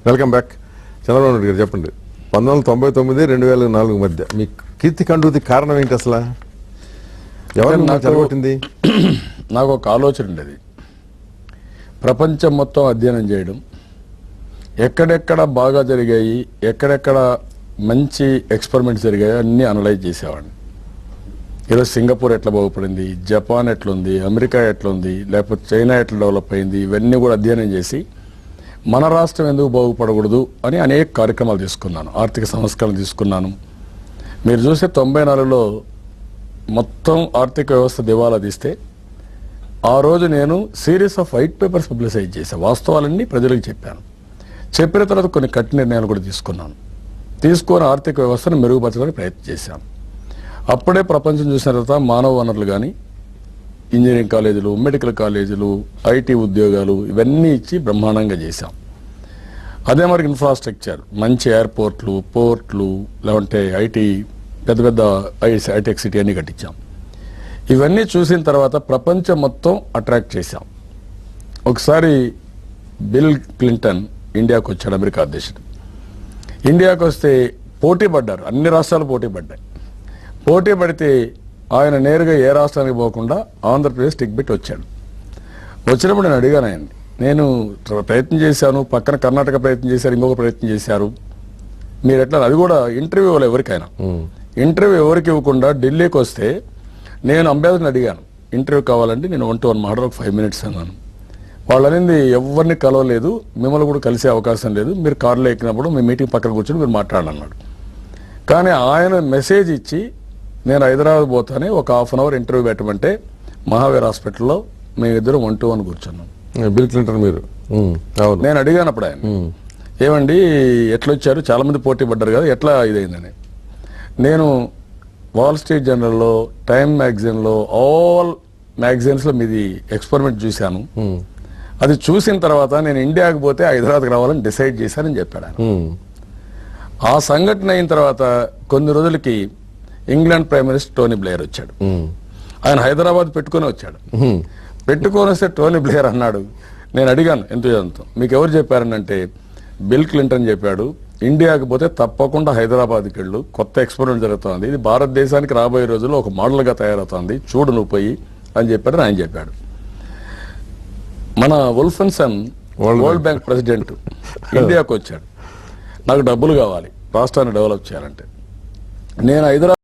Welcome back. Chandrababu Naidu గారు చెప్పండి, 1999-2004 మధ్య మీ కీర్తి కంటూతి కారణం ఏంటి అసలు? ఎవరు చెడగొట్టింది? నాకు ఒక ఆలోచన ఉండేది, ప్రపంచం మొత్తం అధ్యయనం చేయడం, ఎక్కడెక్కడ బాగా జరిగాయి, ఎక్కడెక్కడ మంచి ఎక్స్పెరిమెంట్స్ జరిగాయి అన్నీ అనలైజ్ చేసేవాడిని. ఈరోజు సింగపూర్ ఎట్లా బాగుపడింది, జపాన్ ఎట్లుంది, అమెరికా ఎట్లుంది, లేకపోతే చైనా ఎట్లా డెవలప్ అయింది, ఇవన్నీ కూడా అధ్యయనం చేసి మన రాష్ట్రం ఎందుకు బాగుపడకూడదు అని అనేక కార్యక్రమాలు తీసుకున్నాను. ఆర్థిక సంస్కరణ తీసుకున్నాను. మీరు చూస్తే 94లో మొత్తం ఆర్థిక వ్యవస్థ దివాలా తీస్తే ఆ రోజు నేను series of white papers publicise చేశాను. వాస్తవాలన్నీ ప్రజలకు చెప్పాను. చెప్పిన తర్వాత కొన్ని కఠిన నిర్ణయాలు కూడా తీసుకున్నాను. తీసుకొని ఆర్థిక వ్యవస్థను మెరుగుపరచడానికి ప్రయత్నం చేశాను. అప్పుడే ప్రపంచం చూసిన తర్వాత మానవ వనరులు కానీ, ఇంజనీరింగ్ కాలేజీలు, మెడికల్ కాలేజీలు, ఐటీ ఉద్యోగాలు ఇవన్నీ ఇచ్చి బ్రహ్మాండంగా చేశాం. అదే మరి ఇన్ఫ్రాస్ట్రక్చర్, మంచి ఎయిర్పోర్ట్లు, పోర్ట్లు, లేదంటే ఐటీ పెద్ద పెద్ద హైటెక్ సిటీ అన్ని కట్టించాం. ఇవన్నీ చూసిన తర్వాత ప్రపంచం మొత్తం అట్రాక్ట్ చేశాం. ఒకసారి బిల్ క్లింటన్ ఇండియాకు వచ్చాడు, అమెరికా అధ్యక్షుడు. ఇండియాకు వస్తే పోటీ పడ్డారు, అన్ని రాష్ట్రాలు పోటీ పడ్డాయి. పోటీ పడితే ఆయన నేరుగా ఏ రాష్ట్రానికి పోకుండా ఆంధ్రప్రదేశ్ టిక్ పెట్టి వచ్చాడు. వచ్చినప్పుడు నేను అడిగాను ఆయన్ని, నేను ప్రయత్నం చేశాను, పక్కన కర్ణాటక ప్రయత్నం చేశారు, ఇంకొక ప్రయత్నం చేశారు, మీరు ఎట్లా? అది కూడా ఇంటర్వ్యూ ఇవ్వాలి ఎవరికైనా. ఇంటర్వ్యూ ఎవరికి ఇవ్వకుండా ఢిల్లీకి వస్తే నేను అంబేద్కర్ని అడిగాను, ఇంటర్వ్యూ కావాలంటే నేను 1-to-1 మాట్లాడ 5 minutes అన్నాను. వాళ్ళు అనేది ఎవరిని కలవలేదు, మిమ్మల్ని కూడా కలిసే అవకాశం లేదు, మీరు కారులో ఎక్కినప్పుడు మీ మీటింగ్ పక్కన కూర్చొని మీరు మాట్లాడన్నాడు. కానీ ఆయన మెసేజ్ ఇచ్చి నేను హైదరాబాద్ పోతానే ఒక 1/2 hour ఇంటర్వ్యూ పెట్టమంటే మహావీర్ హాస్పిటల్లో మేమిద్దరం 1-to-1 కూర్చున్నాం. బిల్ క్లింటన్ మీరు? నేను అడిగాను అప్పుడు ఆయన, ఏమండి ఎట్లొచ్చారు, చాలా మంది పోటీ పడ్డారు కదా, ఎట్లా ఇదైందని. నేను వాల్ స్ట్రీట్ జర్నల్లో, టైమ్ మ్యాగజైన్లో, ఆల్ మ్యాగజైన్స్లో మీది ఎక్స్పెరిమెంట్ చూశాను. అది చూసిన తర్వాత నేను ఇండియాకి పోతే హైదరాబాద్కి రావాలని డిసైడ్ చేశానని చెప్పాడు ఆయన. ఆ సంఘటన అయిన తర్వాత కొన్ని రోజులకి England prime minister Tony Blair వచ్చాడు. ఆయన హైదరాబాద్ పెట్టుకుని వచ్చాడు. పెట్టుకొని వస్తే టోనీ బ్లేయర్ అన్నాడు, నేను అడిగాను ఎంతో మీకు ఎవరు చెప్పారనంటే బిల్ క్లింటన్ చెప్పాడు, ఇండియాకి పోతే తప్పకుండా హైదరాబాద్కి వెళ్ళు, కొత్త ఎక్స్పెరిమెంట్ జరుగుతుంది, ఇది భారతదేశానికి రాబోయే రోజుల్లో ఒక మోడల్గా తయారవుతుంది, చూడు నువ్వు పోయి అని చెప్పాడు. ఆయన చెప్పాడు. మన వుల్ఫెన్సన్ వరల్డ్ బ్యాంక్ ప్రెసిడెంట్ ఇండియాకు వచ్చాడు, నాకు డబ్బులు కావాలి రాష్ట్రాన్ని డెవలప్ చేయాలంటే. నేను హైదరాబాద్